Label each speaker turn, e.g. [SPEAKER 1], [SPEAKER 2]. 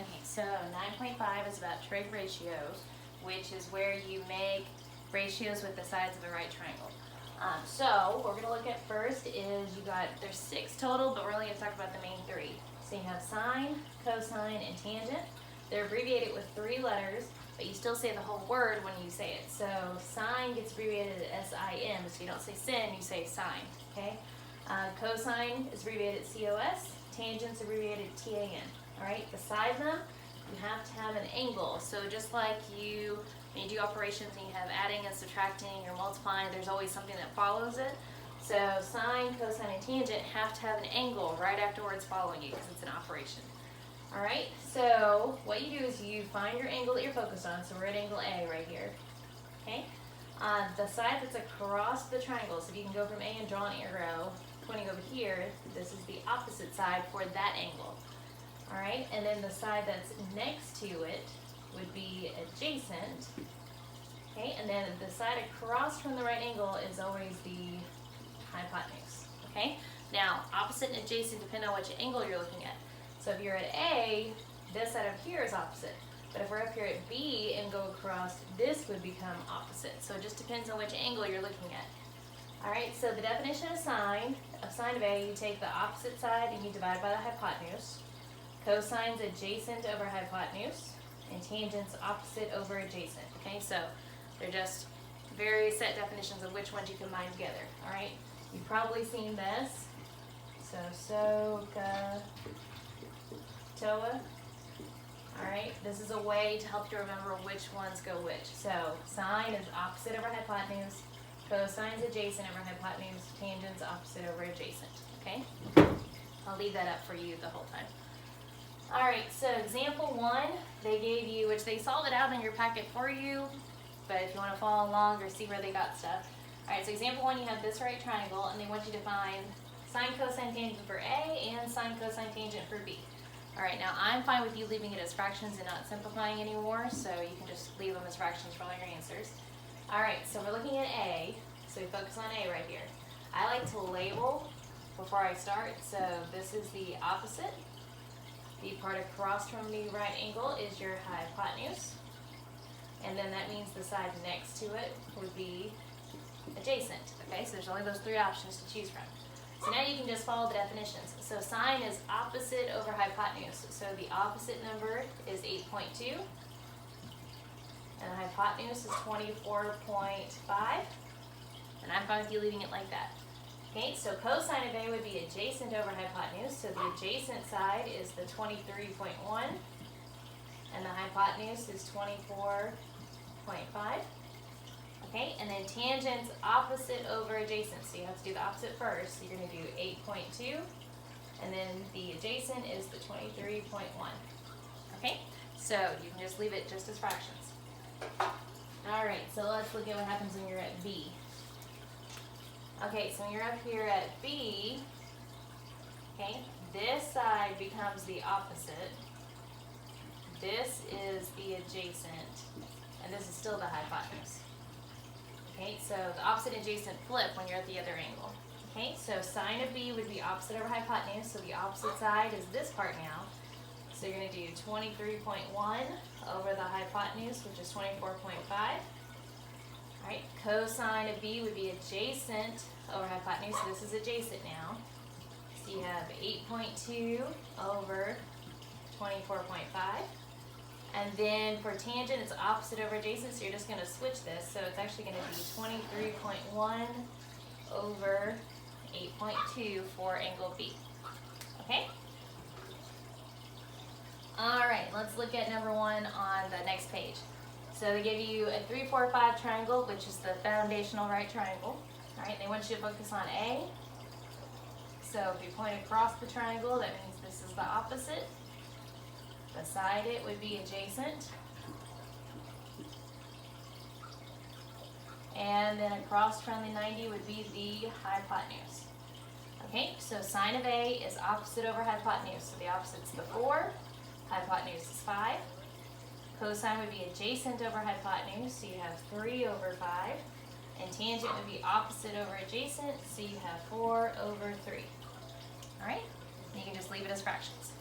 [SPEAKER 1] Okay, so 9.5 is about trig ratios, which is where you make ratios with the sides of a right triangle. So what we're going to look at first is there's 6 total, but we're only going to talk about the main 3. So you have sine, cosine, and tangent. They're abbreviated with 3 letters, but you still say the whole word when you say it. So sine gets abbreviated as S-I-N, so you don't say sin, you say sine, okay? Cosine is abbreviated COS, tangent's abbreviated TAN. Alright, beside them, you have to have an angle. So just like when you do operations and you have adding and subtracting or multiplying, there's always something that follows it. So sine, cosine, and tangent have to have an angle right afterwards following you because it's an operation. Alright, so what you do is you find your angle that you're focused on. So we're at angle A right here. Okay? On the side that's across the triangle, so if you can go from A and draw an arrow pointing over here, this is the opposite side for that angle. Alright, and then the side that's next to it would be adjacent. Okay, and then the side across from the right angle is always the hypotenuse. Okay, now opposite and adjacent depend on which angle you're looking at. So if you're at A, this side up here is opposite. But if we're up here at B and go across, this would become opposite. So it just depends on which angle you're looking at. Alright, so the definition of sine of A, you take the opposite side and you divide by the hypotenuse. Cosine's adjacent over hypotenuse, and tangent's opposite over adjacent. Okay, so they're just very set definitions of which ones you combine together. Alright, you've probably seen this. So, TOA. Alright, this is a way to help you remember which ones go which. So, sine is opposite over hypotenuse, cosine's adjacent over hypotenuse, tangent's opposite over adjacent. Okay? I'll leave that up for you the whole time. Alright, so example 1, they gave you, which they solved it out in your packet for you, but if you want to follow along or see where they got stuff. Alright, so example 1, you have this right triangle, and they want you to find sine, cosine, tangent for A, and sine, cosine, tangent for B. Alright, now I'm fine with you leaving it as fractions and not simplifying anymore, so you can just leave them as fractions for all your answers. Alright, so we're looking at A, so we focus on A right here. I like to label before I start, so this is the opposite. The part across from the right angle is your hypotenuse, and then that means the side next to it would be adjacent. Okay, so there's only those 3 options to choose from. So now you can just follow the definitions. So sine is opposite over hypotenuse. So the opposite number is 8.2, and the hypotenuse is 24.5, and I'm fine with you leaving it like that. Okay, so cosine of A would be adjacent over hypotenuse, so the adjacent side is the 23.1, and the hypotenuse is 24.5. Okay, and then tangent's opposite over adjacent, so you have to do the opposite first. So you're going to do 8.2, and then the adjacent is the 23.1. Okay, so you can just leave it just as fractions. Alright, so let's look at what happens when you're at B. Okay, so when you're up here at B, okay, this side becomes the opposite. This is the adjacent, and this is still the hypotenuse. Okay, so the opposite and adjacent flip when you're at the other angle. Okay, so sine of B would be opposite over hypotenuse, so the opposite side is this part now. So you're going to do 23.1 over the hypotenuse, which is 24.5. Alright, cosine of B would be adjacent over hypotenuse, so this is adjacent now. So you have 8.2 over 24.5. And then for tangent, it's opposite over adjacent, so you're just going to switch this. So it's actually going to be 23.1 over 8.2 for angle B. Okay? Alright, let's look at number 1 on the next page. So they give you a 3, 4, 5 triangle, which is the foundational right triangle. Alright, they want you to focus on A. So if you point across the triangle, that means this is the opposite. Beside it would be adjacent. And then across from the 90 would be the hypotenuse. Okay, so sine of A is opposite over hypotenuse. So the opposite's the 4, hypotenuse is 5. Cosine would be adjacent over hypotenuse, so you have 3 over 5. And tangent would be opposite over adjacent, so you have 4 over 3. Alright, you can just leave it as fractions.